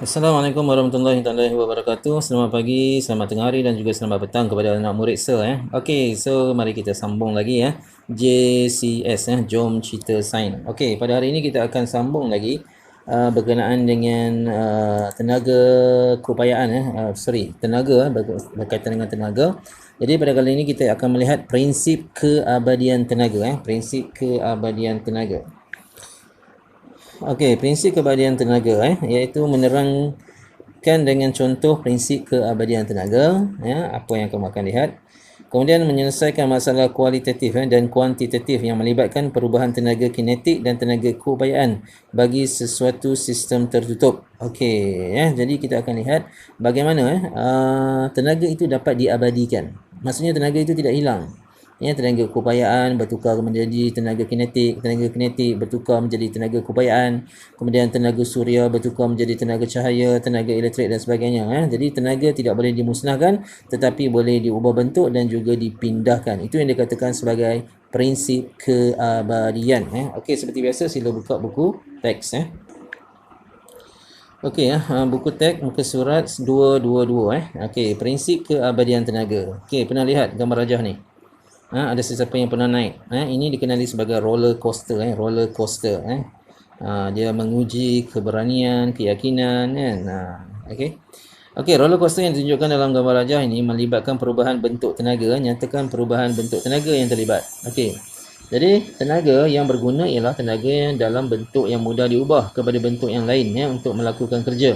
Assalamualaikum warahmatullahi wabarakatuh. Selamat pagi, selamat tengah hari dan juga selamat petang kepada anak murid sir. Okey, so mari kita sambung lagi JCS Jom Cerita Sains. Okey, pada hari ini kita akan sambung lagi berkenaan dengan tenaga keupayaan tenaga berkaitan dengan tenaga. Jadi pada kali ini kita akan melihat prinsip keabadian tenaga prinsip keabadian tenaga. Okey, prinsip keabadian tenaga iaitu menerangkan dengan contoh prinsip keabadian tenaga apa yang kamu akan lihat. Kemudian menyelesaikan masalah kualitatif dan kuantitatif yang melibatkan perubahan tenaga kinetik dan tenaga keupayaan bagi sesuatu sistem tertutup. Okey jadi kita akan lihat bagaimana tenaga itu dapat diabadikan. Maksudnya tenaga itu tidak hilang. Tenaga keupayaan bertukar menjadi tenaga kinetik bertukar menjadi tenaga keupayaan, kemudian tenaga suria bertukar menjadi tenaga cahaya, tenaga elektrik dan sebagainya. Jadi tenaga tidak boleh dimusnahkan tetapi boleh diubah bentuk dan juga dipindahkan. Itu yang dikatakan sebagai prinsip keabadian. Okey, seperti biasa sila buka buku teks Okey buku teks muka surat 222 Okey, prinsip keabadian tenaga. Okey, pernah lihat gambar rajah ni? Ada sesiapa yang pernah naik. Ini dikenali sebagai roller coaster. Dia menguji keberanian, keyakinan kan. Okey, roller coaster yang ditunjukkan dalam gambar rajah ini melibatkan perubahan bentuk tenaga. Nyatakan perubahan bentuk tenaga yang terlibat. Okey. Jadi tenaga yang berguna ialah tenaga yang dalam bentuk yang mudah diubah kepada bentuk yang lain untuk melakukan kerja.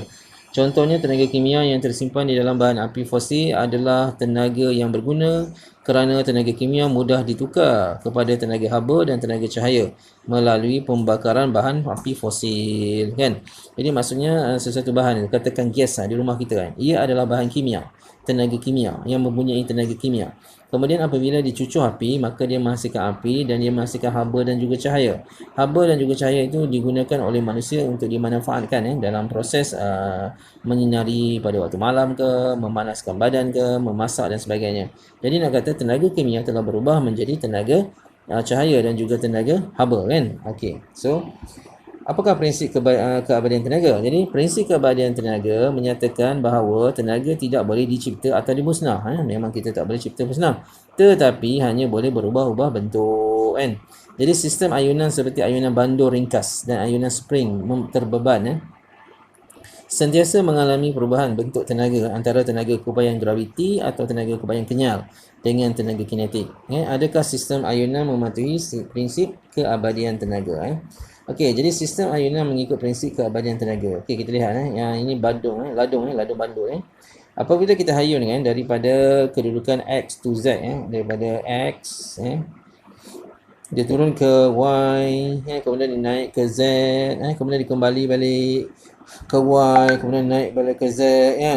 Contohnya tenaga kimia yang tersimpan di dalam bahan api fosil adalah tenaga yang berguna kerana tenaga kimia mudah ditukar kepada tenaga haba dan tenaga cahaya melalui pembakaran bahan api fosil kan. Jadi maksudnya sesuatu bahan, katakan gas di rumah kita ia adalah bahan kimia, tenaga kimia yang mempunyai tenaga kimia. Kemudian apabila dicucuk api, maka dia menghasilkan api dan dia menghasilkan haba dan juga cahaya. Haba dan juga cahaya itu digunakan oleh manusia untuk dimanfaatkan dalam proses menyinari pada waktu malam ke, memanaskan badan ke, memasak dan sebagainya. Jadi nak kata tenaga kimia telah berubah menjadi tenaga cahaya dan juga tenaga haba kan. Okey. So apakah prinsip keabadian tenaga? Jadi prinsip keabadian tenaga menyatakan bahawa tenaga tidak boleh dicipta atau dimusnah. Memang kita tak boleh cipta musnah, tetapi hanya boleh berubah-ubah bentuk kan. Jadi sistem ayunan seperti ayunan bandur ringkas dan ayunan spring terbeban sentiasa mengalami perubahan bentuk tenaga antara tenaga keupayaan graviti atau tenaga keupayaan kenyal dengan tenaga kinetik. Adakah sistem ayunan mematuhi prinsip keabadian tenaga? Okey, jadi sistem ayunan mengikut prinsip keabadian tenaga. Okey, kita lihat yang ini ladung bandur Apabila kita hayun daripada kedudukan X to Z daripada X dia turun ke Y kemudian dia naik ke Z kemudian dia kembali balik ke Y kemudian naik balik ke Z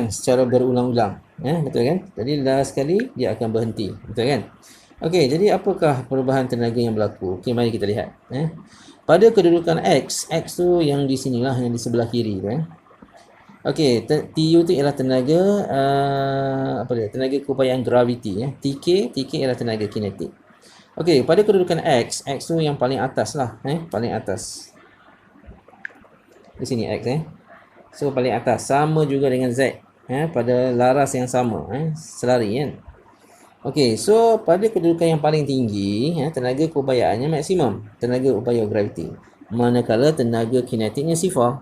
secara berulang-ulang betul kan? Jadi last sekali dia akan berhenti, betul kan? Okey, jadi apakah perubahan tenaga yang berlaku? Okey, mari kita lihat pada kedudukan X tu yang di sinilah, yang di sebelah kiri tu Okey, TU tu ialah tenaga tenaga keupayaan graviti TK ialah tenaga kinetik. Okey, pada kedudukan X tu yang paling atas lah paling atas. Di sini X So paling atas sama juga dengan Z pada laras yang sama selari kan. Okey, so pada kedudukan yang paling tinggi tenaga keupayaannya maksimum, tenaga upaya graviti. Manakala tenaga kinetiknya sifar.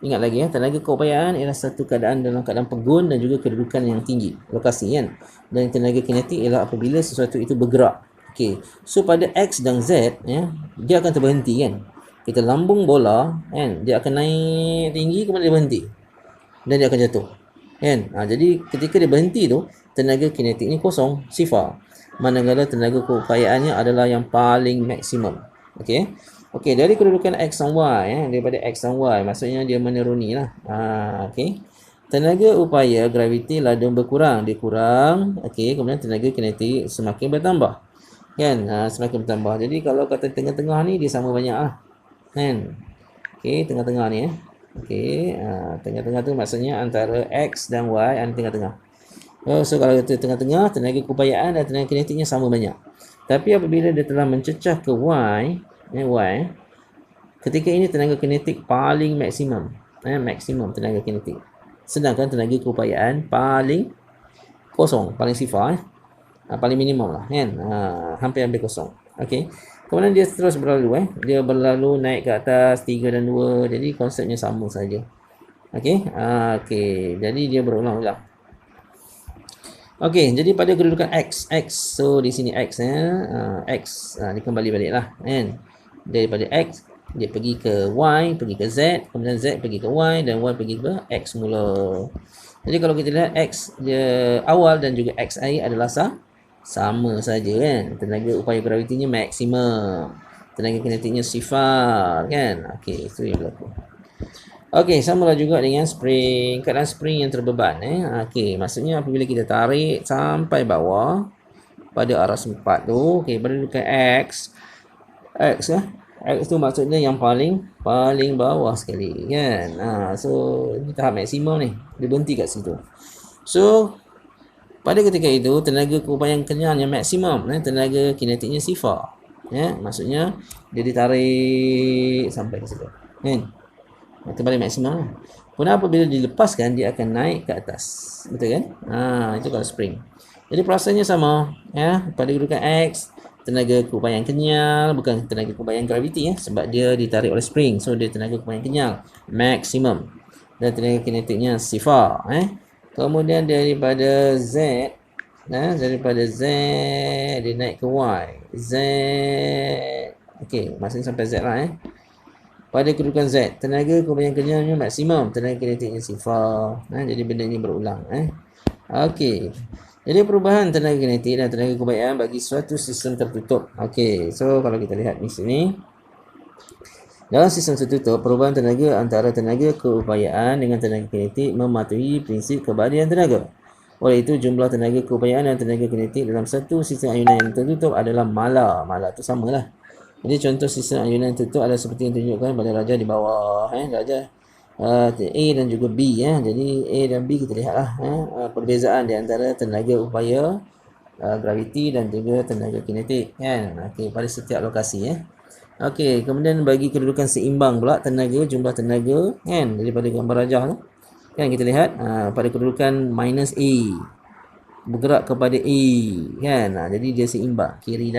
Ingat lagi tenaga keupayaan ialah satu keadaan dalam keadaan pegun dan juga kedudukan yang tinggi, lokasi kan. Dan tenaga kinetik ialah apabila sesuatu itu bergerak. Okey, so pada X dan Z dia akan terberhenti kan. Kita lambung bola dia akan naik tinggi kemudian dia berhenti. Dan dia akan jatuh. Jadi ketika dia berhenti tu, tenaga kinetik ni kosong, sifar. Manakala tenaga keupayaannya adalah yang paling maksimum. Okey, dari kedudukan X dan Y daripada X dan Y maksudnya dia menuruni lah. Okey. Tenaga upaya graviti ladung berkurang, dia kurang. Okey, kemudian tenaga kinetik semakin bertambah. Semakin bertambah. Jadi kalau kata tengah-tengah ni dia sama banyak lah. Okey, tengah-tengah ni Okey, tengah-tengah tu maksudnya antara X dan Y, tengah-tengah. So kalau kata tengah-tengah, tenaga keupayaan dan tenaga kinetiknya sama banyak. Tapi apabila dia telah mencecah ke Y, ketika ini tenaga kinetik paling maksimum. maksimum tenaga kinetik. Sedangkan tenaga keupayaan paling kosong, paling sifar paling minimum lah kan, hampir-hampir kosong. Okey, kemudian dia terus berlalu dia berlalu naik ke atas 3 dan 2, jadi konsepnya sama saja. Okey, okey, jadi dia berulang-ulang. Okey, jadi pada kedudukan x, so di sini x x dia kembali baliklah kan, daripada x dia pergi ke y, pergi ke z, kemudian z pergi ke y dan y pergi ke x mula. Jadi kalau kita lihat x dia awal dan juga x akhir adalah sama saja kan. Tenaga upaya gravitinya maksimum, tenaga kinetiknya sifar kan. Okey, itu yang berlaku. Okey, samalah juga dengan spring, keadaan spring yang terbeban Okey, maksudnya apabila kita tarik sampai bawah pada arah sempat tu, okey, pada dekat x x tu maksudnya yang paling bawah sekali kan. So ini tahap maksimum ni, dia berhenti kat situ. So pada ketika itu tenaga keupayaan kenyal yang maksimum, tenaga kinetiknya sifar. Maksudnya dia ditarik sampai ke situ. Kan? Itu paling maksimum. Kemudian apabila dilepaskan dia akan naik ke atas. Betul kan? Itu kalau spring. Jadi perasaannya sama pada kedudukan x, tenaga keupayaan kenyal, bukan tenaga keupayaan graviti sebab dia ditarik oleh spring. So dia tenaga keupayaan kenyal maksimum. Dan tenaga kinetiknya sifar. Kemudian daripada z, daripada z dia naik ke y. Z, okey, maksudnya sampai z lah pada kedudukan z, tenaga keupayaan kenyalnya maksimum, tenaga kinetiknya sifar. Jadi benda ini berulang. Okey. Jadi perubahan tenaga kinetik dan tenaga keupayaan bagi suatu sistem tertutup. Okey, so kalau kita lihat di sini, dalam sistem tertutup, perubahan tenaga antara tenaga keupayaan dengan tenaga kinetik mematuhi prinsip keabadian tenaga. Oleh itu, jumlah tenaga keupayaan dan tenaga kinetik dalam satu sistem ayunan yang tertutup adalah mala. Mala tu samalah. Jadi contoh sistem ayunan tertutup adalah seperti yang ditunjukkan pada raja di bawah. Raja A dan juga B. Jadi A dan B kita lihatlah perbezaan di antara tenaga upaya graviti dan juga tenaga kinetik Okey, pada setiap lokasi Okey, kemudian bagi kedudukan seimbang pula tenaga, jumlah tenaga daripada gambar rajah tu kita lihat pada kedudukan minus A bergerak kepada A jadi dia seimbang kiri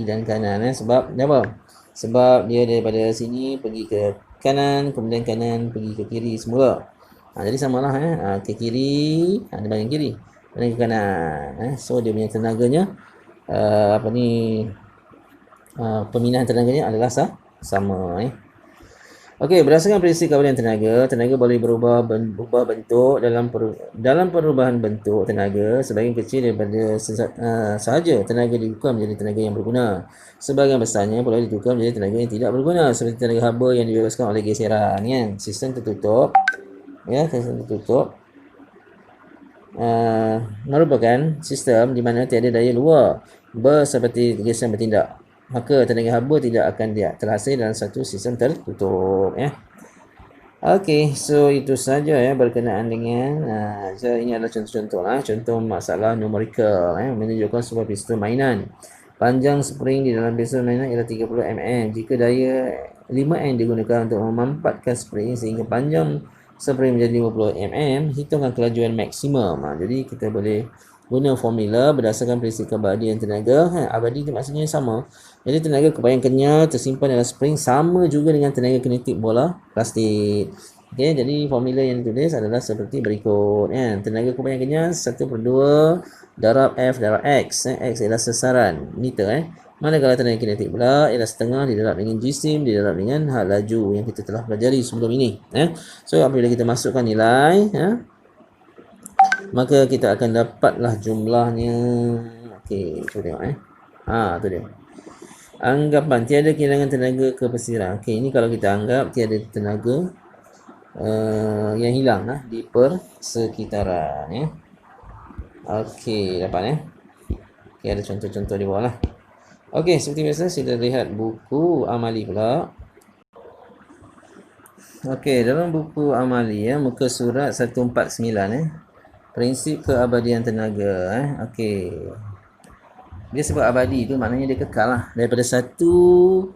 dan kanan sebab apa? Sebab dia daripada sini pergi ke kanan, kemudian kanan pergi ke kiri semula. Jadi samalah ke kiri, dia bagian kiri, dan ke kanan. So dia punya tenaganya pemindahan tenaganya adalah sama Okey, berdasarkan prinsip keabadian tenaga, tenaga boleh berubah bentuk dalam perubahan bentuk tenaga sebahagian kecil daripada sahaja tenaga ditukar menjadi tenaga yang berguna. Sebahagian besarnya boleh ditukar menjadi tenaga yang tidak berguna seperti tenaga haba yang dibebaskan oleh geseran Sistem tertutup sistem tertutup merupakan sistem di mana tiada daya luar seperti geseran bertindak. Maka tenaga haba tidak akan terhasil dalam satu sistem tertutup Okey, so itu saja berkenaan dengan so ini adalah contoh-contoh contoh masalah numerical menunjukkan sebuah pistol mainan. Panjang spring di dalam pistol mainan ialah 30 mm. Jika daya 5 N digunakan untuk memampatkan spring sehingga panjang spring menjadi 50 mm, hitungkan kelajuan maksimum. Jadi kita boleh guna formula berdasarkan prinsip keabadian tenaga. Abadi itu maksudnya sama. Jadi tenaga keupayaan kenyal tersimpan dalam spring sama juga dengan tenaga kinetik bola plastik. Okey, jadi formula yang ditulis adalah seperti berikut Tenaga keupayaan kenyal 1/2 darab F darab X. X ialah sasaran meter Manakala tenaga kinetik pula ialah setengah didarab dengan jisim didarab dengan had laju yang kita telah pelajari sebelum ini. So apabila kita masukkan nilai maka kita akan dapatlah jumlahnya. Okey, cuba tengok tu dia. Anggapan tiada kehilangan tenaga ke persiran. Okey, ini kalau kita anggap tiada tenaga yang hilang di persekitaran Okey, dapat Okey, ada contoh-contoh di bawah lah. Okey, seperti biasa sila lihat buku amali pula. Okey, dalam buku amali muka surat 149 prinsip keabadian tenaga Okey. Dia sebut abadi tu maknanya dia kekal lah. Daripada satu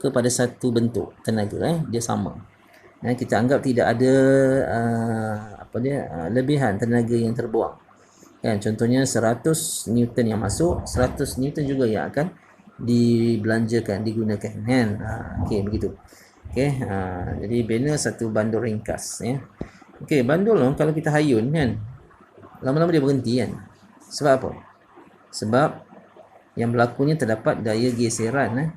kepada satu bentuk tenaga dia sama. Kita anggap tidak ada lebihan tenaga yang terbuang. Contohnya 100 Newton yang masuk, 100 Newton juga yang akan dibelanjakan, digunakan. Okey, begitu. Okey, jadi bina satu bandul ringkas. Okey, bandul kalau kita hayun lama-lama dia berhenti Sebab apa? Sebab yang berlakunya terdapat daya geseran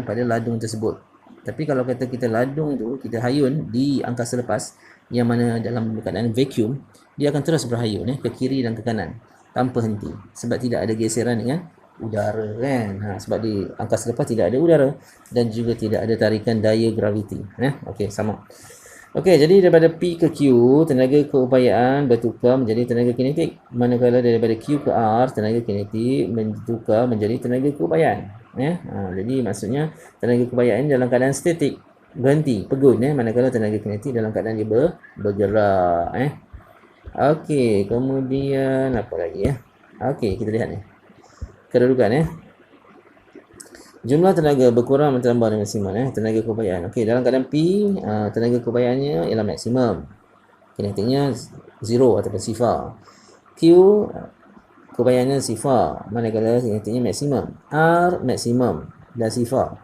pada ladung tersebut. Tapi kalau kata kita ladung tu kita hayun di angkasa lepas, yang mana dalam keadaan vacuum, dia akan terus berhayun ke kiri dan ke kanan tanpa henti, sebab tidak ada geseran dengan udara sebab di angkasa lepas tidak ada udara dan juga tidak ada tarikan daya graviti. Okey, sama. Okey, jadi daripada P ke Q, tenaga keupayaan bertukar menjadi tenaga kinetik, manakala daripada Q ke R, tenaga kinetik bertukar menjadi tenaga keupayaan. Jadi maksudnya tenaga keupayaan dalam keadaan statik, berhenti, pegun, manakala tenaga kinetik dalam keadaan dia bergerak. Okey, kemudian apa lagi Okey, kita lihat kedudukan jumlah tenaga berkurang bertambah dengan maksimum tenaga keupayaan. Okey, dalam keadaan P, tenaga keupayaannya ialah maksimum, kinetiknya 0 ataupun sifar. Q, keupayaannya sifar, manakala kinetiknya maksimum. R, maksimum dan sifar.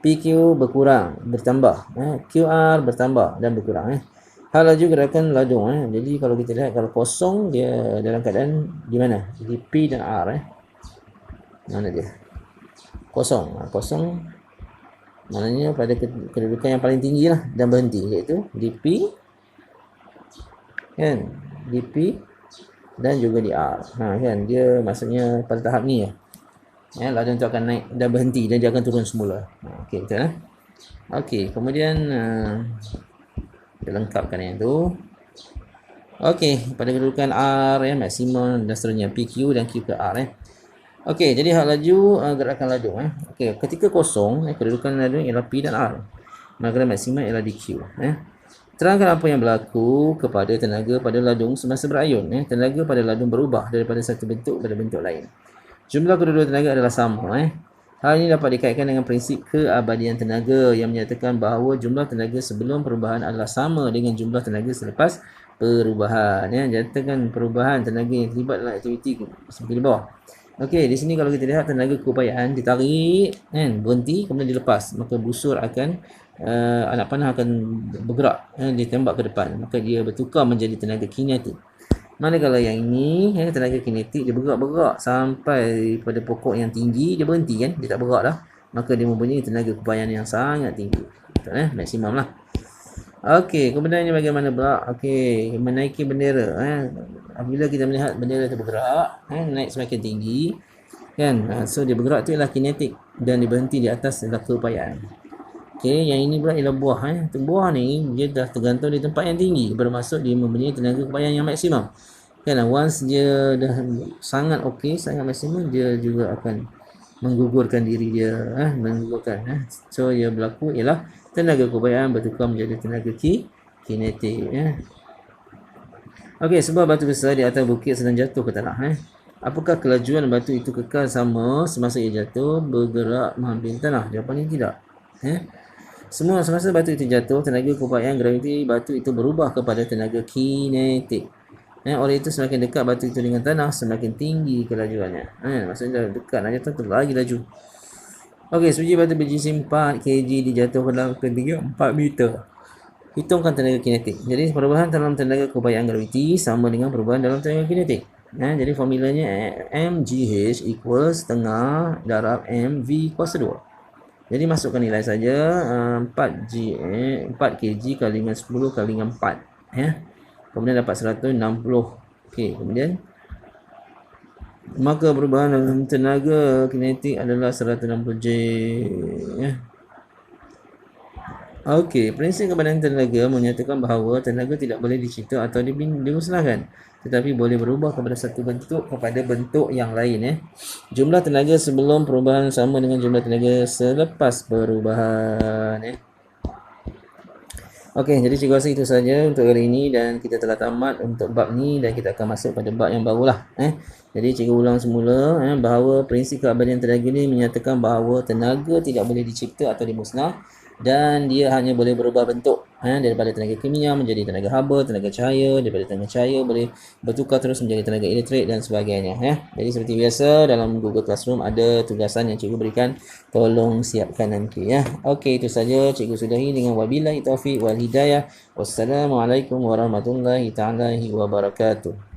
PQ berkurang, bertambah. QR bertambah dan berkurang. Hal laju gerakan ladung. Jadi kalau kita lihat, kalau kosong dia dalam keadaan di mana? Jadi P dan R. Mana dia? Kosong. Kosong maknanya pada kedudukan yang paling tinggi lah dan berhenti, iaitu di P, di P dan juga di R. Dia maksudnya pada tahap ni ladung tu akan naik dan berhenti dan dia akan turun semula. Okey, betul Okey, kemudian kita lengkapkan yang tu. Okey, pada kedudukan R maksimum dan seterusnya, PQ dan Q ke R Okey, jadi hak laju gerakan ladung Okey, ketika kosong kedudukan ladung ialah P dan R, maka maksimum ialah di Q. Terangkan apa yang berlaku kepada tenaga pada ladung semasa berayun. Tenaga pada ladung berubah daripada satu bentuk pada bentuk lain. Jumlah kedua-dua tenaga adalah sama. Hal ini dapat dikaitkan dengan prinsip keabadian tenaga yang menyatakan bahawa jumlah tenaga sebelum perubahan adalah sama dengan jumlah tenaga selepas perubahan. Nyatakan perubahan tenaga yang terlibat dalam aktiviti seperti di bawah. Okey, di sini kalau kita lihat tenaga keupayaan ditarik, berhenti, kemudian dilepas, maka busur akan anak panah akan bergerak, ditembak ke depan, maka dia bertukar menjadi tenaga kinetik. Manakala yang ini tenaga kinetik, dia bergerak sampai pada pokok yang tinggi, dia berhenti dia tak bergerak dah, maka dia mempunyai tenaga keupayaan yang sangat tinggi. Betul maksimum lah. Okey, kemudiannya bagaimana pula? Okey, menaiki bendera. Apabila kita melihat bendera itu bergerak, naik semakin tinggi, so dia bergerak tu ialah kinetik dan dia berhenti di atas adalah keupayaan. Okey, yang ini pula ialah buah. Buah ni dia dah tergantung di tempat yang tinggi, bermaksud dia mempunyai tenaga keupayaan yang maksimum. Once dia dah sangat okey, sangat maksimum, dia juga akan menggugurkan diri dia, menggugurkan. So yang berlaku ialah tenaga keupayaan bertukar menjadi tenaga kinetik. Okey, sebuah batu besar di atas bukit sedang jatuh ke tanah. Apakah kelajuan batu itu kekal sama semasa ia jatuh, bergerak menghampiri tanah? Jawapannya tidak. Semasa batu itu jatuh, tenaga keupayaan graviti batu itu berubah kepada tenaga kinetik. Oleh itu semakin dekat batu itu dengan tanah, semakin tinggi kelajuannya. Maksudnya dekat nak jatuh tu lagi laju. Okey, sebiji batu berjisim 4 kg dijatuhkan dalam ketinggian 4 meter. Hitungkan tenaga kinetik. Jadi perubahan dalam tenaga keupayaan graviti sama dengan perubahan dalam tenaga kinetik. Jadi formulanya mgh equals setengah darab mv kuasa 2. Jadi masukkan nilai saja 4 kg kali dengan 10 kali dengan 4. Kemudian dapat 160. Okey, kemudian maka perubahan dalam tenaga kinetik adalah 160 J. Okey, prinsip keabadian tenaga menyatakan bahawa tenaga tidak boleh dicipta atau dimusnahkan, tetapi boleh berubah kepada satu bentuk kepada bentuk yang lain. Jumlah tenaga sebelum perubahan sama dengan jumlah tenaga selepas perubahan. Okey, jadi cikgu rasa itu saja untuk hari ini dan kita telah tamat untuk bab ni dan kita akan masuk pada bab yang barulah. Jadi cikgu ulang semula bahawa prinsip keabadian tenaga ini menyatakan bahawa tenaga tidak boleh dicipta atau dimusnah, dan dia hanya boleh berubah bentuk daripada tenaga kimia menjadi tenaga haba, tenaga cahaya, daripada tenaga cahaya boleh bertukar terus menjadi tenaga elektrik dan sebagainya Jadi seperti biasa dalam Google Classroom ada tugasan yang cikgu berikan, tolong siapkan nanti Okey, itu saja cikgu sudahi dengan wabillahi taufiq wal hidayah. Wassalamualaikum warahmatullahi taala wabarakatuh.